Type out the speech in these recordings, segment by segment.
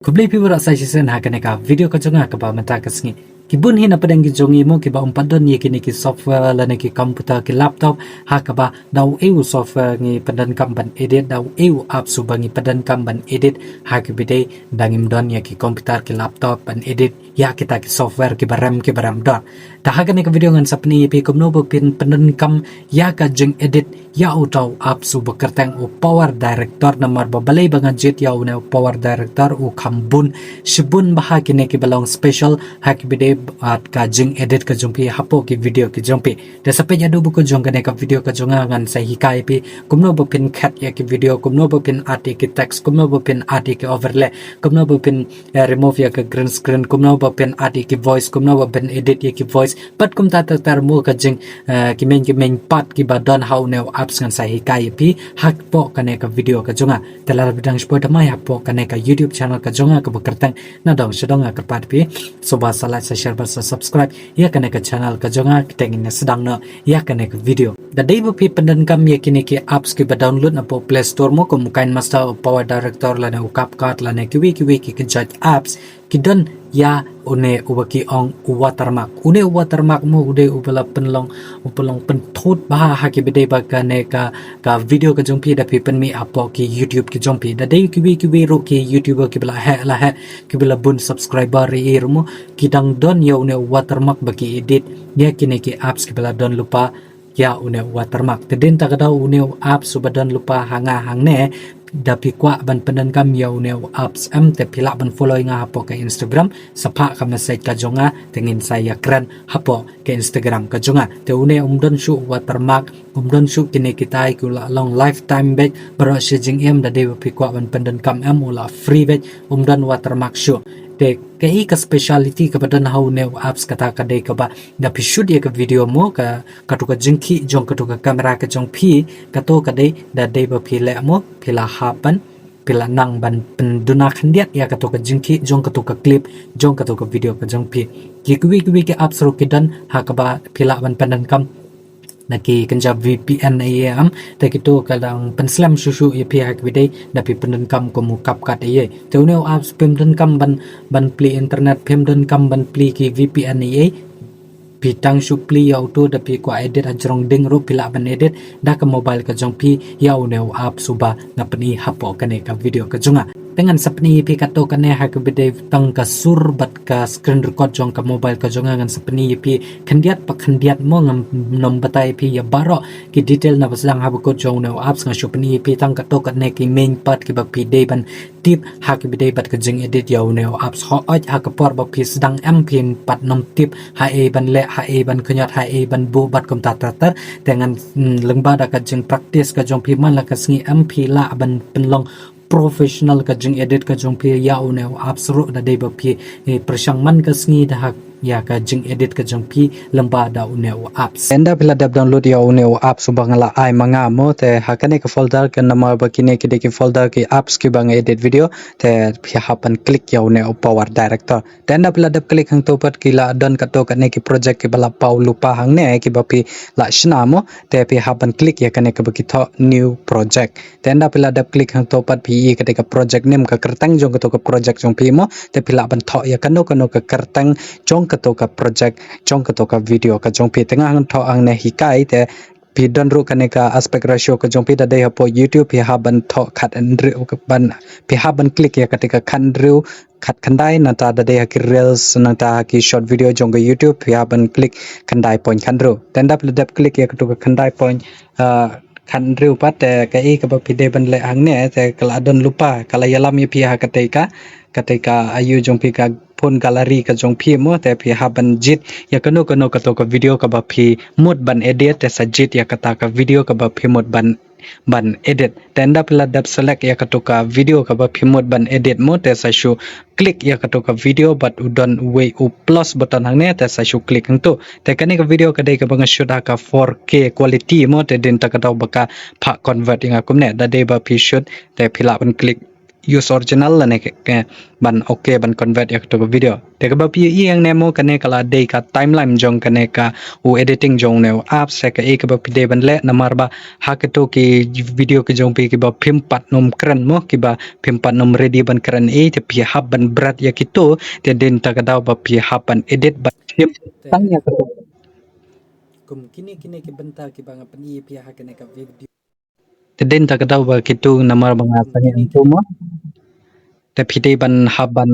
Kublai pi berak saya sen hakane ka video ka jonga ka ba mata ka sngi kibun hin apa dang ki jongi mo ki ba umpadon ye kini ki software la ne ki komputer ki laptop ha ka ba dau eu software ngi padan kam ban edit dau eu app su bangi padan kam ban edit ha ki bide dangim don ye ki komputer ki laptop ban edit ya kita ki software ki baram don ta hakane ka video ngan sapni pi kumno bo pin padan kam ya ka jeng edit ya utau app su bekerteng u power director nomor balai bangan jet ya u power director u kambun shibun baha kine ki balong special hak bide at ka jing edit ka jumpi hapo ki video ki jumpi de sape jadu buku jong kane ka video ka jonga ngan sai hikai pi kumno bo pin cat ya ki video kumno bo pin ati ki text kumno bo pin ati ki overlay kumno bo pin remove ya ka green screen kumno bo pin ati ki voice kumno bo pin edit ya ki voice pat kum ta tar mu ka jing ki main part ki badon how ne apps ngan sai hikai pi hak po kane ka video ka jonga telar bidang sport mai hapo kane ka YouTube channel ka jonga ka bekertang na dong sedang ka pat pi soba salat sa share sa subscribe ya kane ka channel ka jonga kitengin na sedang no ya kane ka video da dai bu pi pendan kam ya kini ki apps ki ba download na po Play Store mo kum kain master power director la na CapCut la na kiwi ki judge apps kidon ya une ubaki ong watermark une watermark mo ude ubala penlong penthut bah ha ki bede ba kane ka video ka jongpi da pi pen mi apo ki YouTube ki jongpi da dai kiwi ro ki YouTuber ki bala ha ki bala bun subscriber e mo kidang don ya une watermark bagi edit ya kini ki apps ki bala don lupa ya une watermark tedin ta kada une apps subadan lupa hang ne dapi kwa ban pendan kam ya une apps te pila ban following hapo ke Instagram sapa ka message ka jonga tengin saya keren hapo ke Instagram ka jonga te une umdon shu watermark umdon shu kini kita ku la long lifetime back bro shijing da de pi kwa ban pendan kam ula free back umdon watermark shu te kai ka speciality ka badan how ne apps kata ka dei ka ba da pi shoot ya ka video mo ka tu ka jingki jong ka tu ka camera ka jong pi ka to ka dei da dei ba pi le mo pila hapan pila nang ban penduna khandiat ya ka to ka jingki jong ka to ka clip jong ka to ka video ka jong pi ki ki apps ro ki dan ha ka ba pila ban pandan kam naki kenja VPN am takito kadang penslam susu ya pihak bidai dapi pendenkam ko mukap kat ye teuneu apps pendenkam ban pli internet pendenkam ban pli ki VPN ye pitang supli auto dapi ko edit ajrong ding ro pila ban edit da ka mobile ka jong pi yau neu app suba ngapni hapo kane ka video ka junga dengan sepni pi kato kane ha ka bidai tang ka sur bat ka screen record jong ka mobile ka jonga ngan sepni pi khandiat mo ngam nom batai pi ya baro ki detail na basang ha ko jong neu apps nga supni pi tang kato kane ki main part ki bak pi dei ban tip ha ki bidai bat ka jing edit yau neu apps ho oj ha ka por ba pi sedang pin pat nom tip ha e ban le ha e ban kenyot ha e ban bu bat kom tar dengan lengba da ka jing practice ka jong pi man la ka sngi pi la ban penlong professional ka jing edit ka jong pi ya une absolute da dei ba pi persang man ka sngi da ya ka jing edit ka jong pi lamba da une apps enda pila dab download ya une apps bangala ai manga mo te hakane ka folder ka nama ba kine ki de ki folder ki apps ki bang edit video te phi hapan click ya une power director tenda pila dab click hang to pat ki la don ka to ka ne ki project ki bala pau lupa hang ne ki ba pi la shna mo te phi hapan click ya kane ka ba ki tho new project tenda pila dab click hang to pat pi ka de ka project name ka kertang jong ka to ka project jong pi mo te pila ban tho ya kano ka kertang jong kato ka project jong kato ka video ka jong pi tengah ang tho ang ne hikai te pi don ru ka ne ka aspect ratio ka jong pi da dei hapo YouTube pi haban tho khat andri ka ban pi haban click ya katika khandru khat khandai na ta da dei ki reels na ta ki short video jong ka YouTube pi haban click khandai point khandru tenda pi dap click ya kato ka khandai point kan riu pat ka i ka ba pide ban le ang ne te kala don lupa kala yalam ye pi ha katika ayu jong pi ka phone gallery ka jong pi mo te pi ha ban jit ya kano ka to ka video ka ba phi mod ban edit te sa jit ya kata ka video ka ba phi mod ban edit tenda pila dap select ya kato ka video ka ba phi mod ban edit mo te sa shu click ya kato ka video but udon way u plus button hang ne te sa shu click hang to te kani ka video ka dei ka bang shoot ka 4K quality mo te din ta ka daw baka pha convert inga kum ne da dei ba phi shoot te phila ban click use original la ne ke ban okay ban convert ya to video te ka ba pi yang nemo kane kala day ka timeline jong kane ka u editing jong ne apps se ka e ka ba pi de ban le namar ba ha ke to ki video ke jong pi ki ba phim pat nom kran mo ki ba phim pat nom ready ban kran e te pi hab ban berat ya kito te den ta ka daw ba pi hab ban edit ban phim tang ya ka kum kini ki bentar ki bang pen i pi ha kane ka video te den ta ka daw ba kito namar bang asanya itu mo te pide ban haban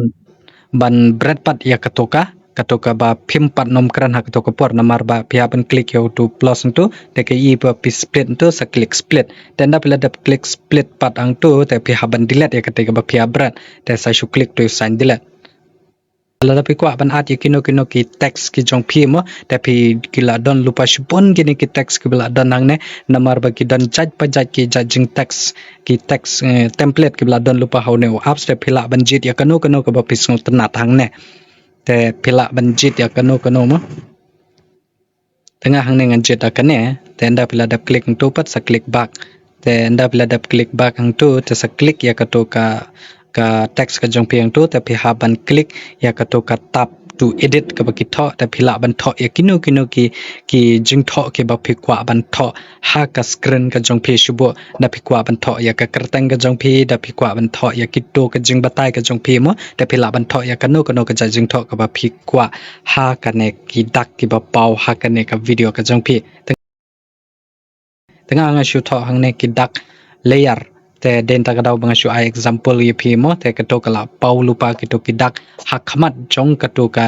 ban berat pat ya katoka ba phim pat nom kran ha katoka por namar ba pia ban klik yo to plus tu te ke i ba pi split tu sa klik split dan da pila da klik split pat ang tu te pia haban delete ya ketika ba pia berat te sa shu klik tu sign delete ala tapi kwa ban at kino ki text ki jong phi mo ta phi kila don lupa shupon gini ki text ki bla don nang ne namar ba ki don jaj pa jaj ki judging text template ki bla don lupa how ne apps te phila ban jit ya kano ka ba pisng tenat hang ne te phila ban jit ya kano mo tengah hang ne ngan jit ta kane te anda phila da klik tu pat sa klik back te anda phila da klik back hang tu te sa klik ya ka text ka jong piang tu tapi haban klik ya ka to ka tap to edit ka baki tho tapi la ban tho ya kino ki jing tho ke ba phi kwa ban tho ha ka screen ka jong phi shubo na phi kwa ban tho ya ka kertang ka jong phi da phi kwa ban tho ya ki to ka jing batai ka jong phi mo tapi la ban tho ya ka no ka ja jing tho ka ba phi kwa ha ka ne ki dak ki ba pau ha ka ne ka video ka jong phi tengah nga shu tho hang ne ki dak layer te den ta kadaw bang shu ai example ye phi mo te kato kala pau lupa kito kidak hakmat jong kato ka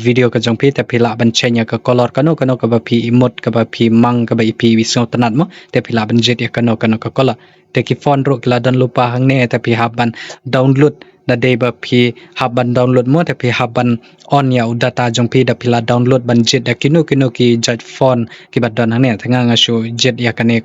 video ka jong phi te phila ban chenya ka color kano ka ba phi emote ka ba phi mang ka ba phi wiso tanat mo te phila ban jet ya kano ka color te ki font ro kala dan lupa hang ne te phi haban download da day ba phi haban download mo te phi haban on ya data jong phi da phila download ban jet da kino ki jet font ki ba don hang ne thanga nga shu jet ya kane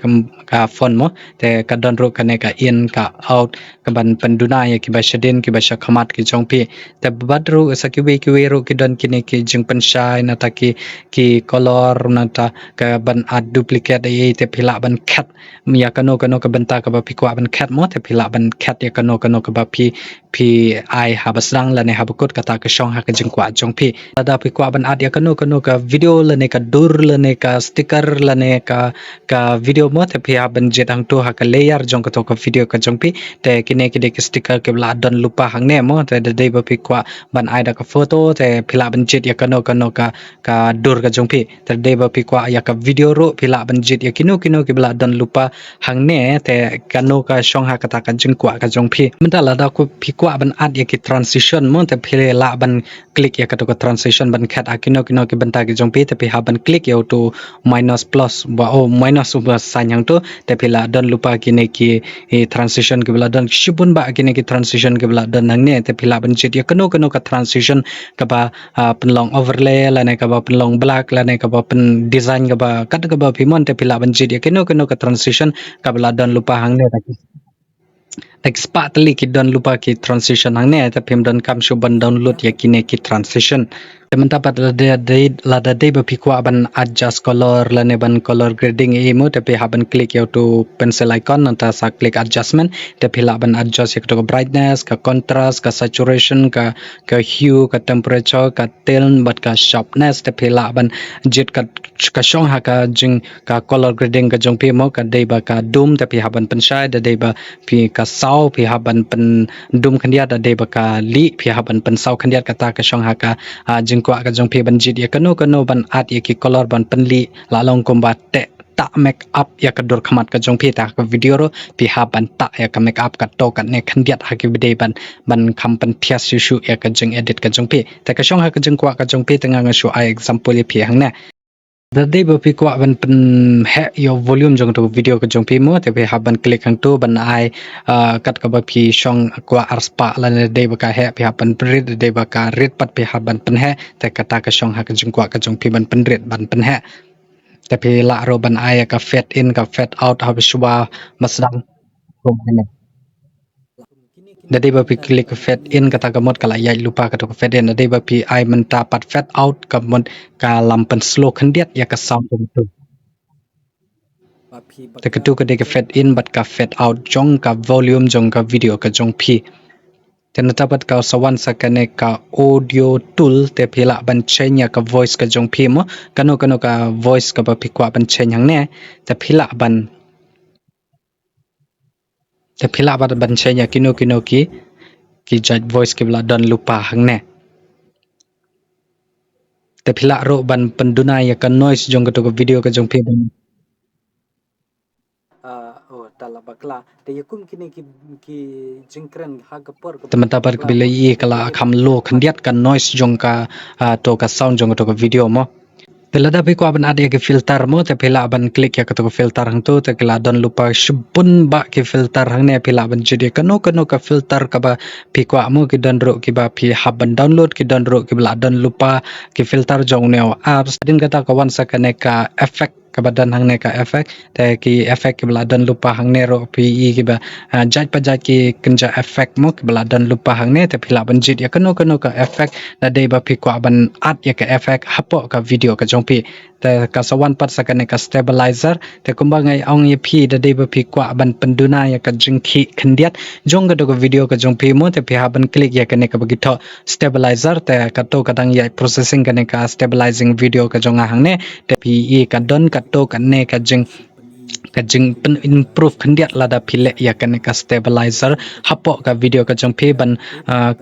ka font mo te ka don ro kane ka in ka out ka ban penduna ya ki ba shadin ki ba shakhamat ki jong phi te badru sa ki we ro ki don kine ki jing penshai na ta ki color na ta ka ban ad duplicate ai te phila ban khat ya kano ka benta ka ba phi kwa ban khat mo te phila ban khat ya kano ka ba phi ai habasrang la ne habakut kata ka shong ha ka jing kwa jong phi ada phi kwa ban ad ya kano ka video la ne ka dur la ne ka sticker la ne ka video mo te phi ban jet hang to ha ka layer jong ka to ka video ka jong phi te kine ki de sticker ke bla don lupa hang ne mo te de ba phi kwa ban ai da ka photo te phila ban jet ya kano ka dur ka jong phi te de ba phi kwa ya ka video ro phila ban jet ya kino ki bla don lupa hang ne te kano ka shong ha kata ka jing kwa ka jong phi mentala da ko phi kwa ban ad ya ki transition mo te phile la ban klik ya ka to ka transition ban khat akino ki benta ki jong phi te phi ha ban klik ya to minus plus ba minus ba sanyang to te phila don lupa kine ki transition ke bla don shibun ba kine ki transition ke bla don nang ne te phila ban jet ya kano ka transition ka ba penlong overlay la ne ka ba penlong black la ne ka ba pen design ka ba kat ka ba phimon te phila ban jet ya kano ka transition ka bla don lupa hang ne expert li ki don lupa ki transition hang ne ta phim don kam shu ban download ya kine ki transition teman dapat lada day ba pikwa ban adjust color la ne ban color grading e mo te pe haban click ya to pencil icon nanta sa click adjustment te phila ban adjust ya to brightness ka contrast ka saturation ka hue ka temperature ka tone but ka sharpness te phila ban jet ka shong ha ka jing ka color grading ka jong pe mo ka day ba ka dum te phi haban penshai da day ba phi ka sau phi haban pen dum khandia da day ba ka li phi haban pen sau khandia ka ta ka shong ha ka jing kwa ka jong phi ban jit ya kano ban at ya ki color ban penli la long kombat te ta make up ya ka dor khamat ka jong phi ta ka video ro phi ha ban ta ya ka make up ka to ka ne khandiat ha ki bide ban kham pan thias shu ya ka jing edit ka jong phi ta ka shong ha ka jing kwa ka jong phi tanga nga shu ai example ya phi hang ne da day ba phi kwa ban pen he yo volume jong to video ka jong phi mo te phi ha ban click hang to ban ai kat ka ba phi shong kwa arspa la ne day ba ka he phi ha ban red day ba ka red pat phi ha ban pen he te kata ka shong ha ka jing kwa ka jong phi ban pen red ban pen he te phi la ro ban ai ka fade in ka fade out ha shwa masdang rom ne Dadi ba pi klik fade in kata gamot kala yai lupa kata fade in dadi ba pi ai menta pat fade out kamot ka lampen slow khandiat ya ka sound tu te katu ka de ka fade in but ka fade out jong ka volume jong ka video ka jong phi te na tapat ka sawan sa kane ka audio tool te phila ban chenya ka voice ka jong phi mo kano ka voice ka ba phi kwa ban chen hang ne te phila ban chenya kino ki judge voice ke bla don lupa hang ne te phila ro ban penduna ya ka noise jong ka to video ka jong phi ban tala bakla te yakum ki jingkren ha ka por teman tapar ke bila ye kala kham lo khandiat ka noise jong ka to ka sound jong to ka video mo Telada pe ko aban ada ke filter mo te pela aban klik ya ketuk filter hang tu te kala don lupa shubun ba ke filter hang ne pela aban jadi kano ka filter ka ba pi ko mo ki don ro ki ba pi haban download ki don ro ki bla don lupa ki filter jong ne apps din kata ka wan sa kane ka effect kabadan hang ne ka effect te ki effect ki bla don lupa hang ne ro pi i ki ba jaj pa jaj ki kenja effect mo ki bla don lupa hang ne te pela aban jadi kano ka effect da dei ba pi ko aban art ya ka effect hapo ka video ka jong pi te ka sawan pat sa ka stabilizer te kumbang ai ong ye phi da dei ba phi kwa ban penduna ya ka jingki khandiat jong ga do video ka jong phi mo te phi ha ban click ya ka ka bagi tho stabilizer te ka to kadang ya processing ka stabilizing video ka jong hang ne te phi e ka don ka to ka ne ka jing pen improve khandiat lada phile ya ka stabilizer hapo ka video ka jong phi ban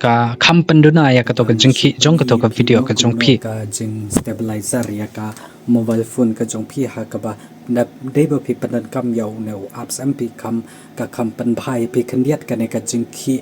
ka kham penduna ya ka to ka jingki jong ka to ka video ka jong phi ka jing stabilizer ya ka mobile phone ka jong phi ha ka ba na deba phi panan kam yau ne apps mp kam ka kam pan bhai phi khandiat ka ne ka jingki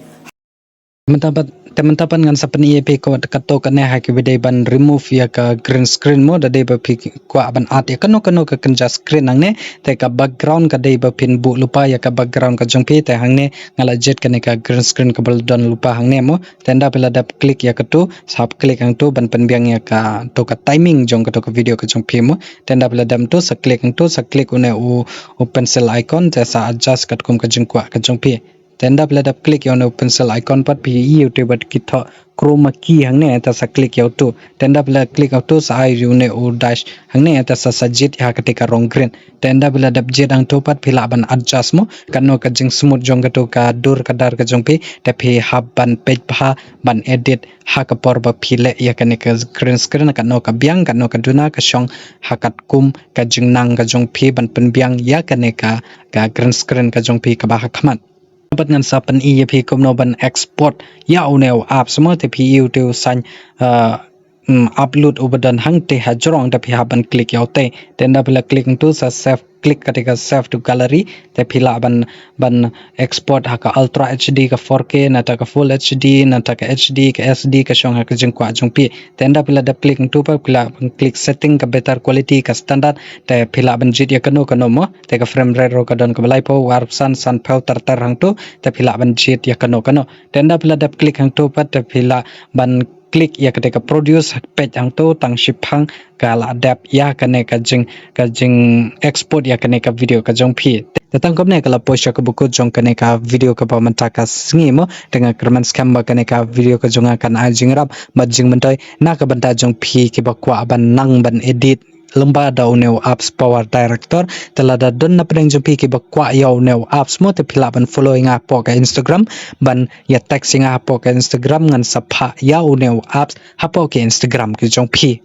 teman-teman ngan sa pani pe ko kato ka ne ha ki bidai ban remove ya ka green screen mo da dei ba phi ko ban art ya kano ka kanja screen ang ne te ka background ka dei ba phin bu lupa ya ka background ka jong phi te hang ne ngala jet ka ne ka green screen ka bal don lupa hang ne mo tenda pela dap click ya ka tu sap click hang tu ban penbiang ya ka to ka timing jong ka to ka video ka jong phi mo tenda pela dam tu sa click hang tu sa click une u pencil icon te sa adjust kat kum ka jing kwa ka jong phi tenda pela dap click on pencil icon pat pi youtube bat kitho chroma key hang ne ta sa click yaw tu tenda pela click auto sa ai ru ne u dash hang ne ta sa sajit ha ka tika rong green tenda pela dap jet hang tu pat phila ban adjust mo kanno ka jing smooth jong ka to ka dur ka dar ka jong pi te phi hab ban page pha ban edit ha ka por ba phile ya ka ne ka green screen ka no ka biang ka no ka duna ka shong hakat kum ka jing nang ka jong phi ban pen biang ya ka ne ka green screen ka jong pi ka ba ha khaman dapat ngan sapan i phi kom no ban export ya uneu app semua te phi youtube san upload ubadan hang te ha jorong da phi ha ban click yaw te ten da pila click tu sa save click katika save to gallery te phila ban export ha ka ultra hd ka 4k na ta ka full hd na ta ka hd ka sd ka shong ha ka jing kwa jong pi ten da pila da click tu pa pila click setting ka better quality ka standard te phila ban jit ya kano mo te ka frame rate ro ka don ka balai po warp san phau tar hang tu te phila ban jit ya kano ten da pila da click hang tu pa te phila ban klik ya ketika produce page ang tu tang shipang kala adapt ya kane ka jing export ya kane ka video ka jong phi tatang kom ne kala post ka buku jong kane ka video ka pa manta ka sngi mo dengan kerman scam ba kane ka video ka jong kan a jing rap ma jing mentai na ka banta jong phi ki ba kwa ban nang ban edit lomba daw new apps power director telada don na pedang jumpi ki bakwa yaw new apps mo te phila ban following up ka Instagram ban ya texting up ka Instagram ngan sapha yaw new apps hapo ke Instagram ki jong phi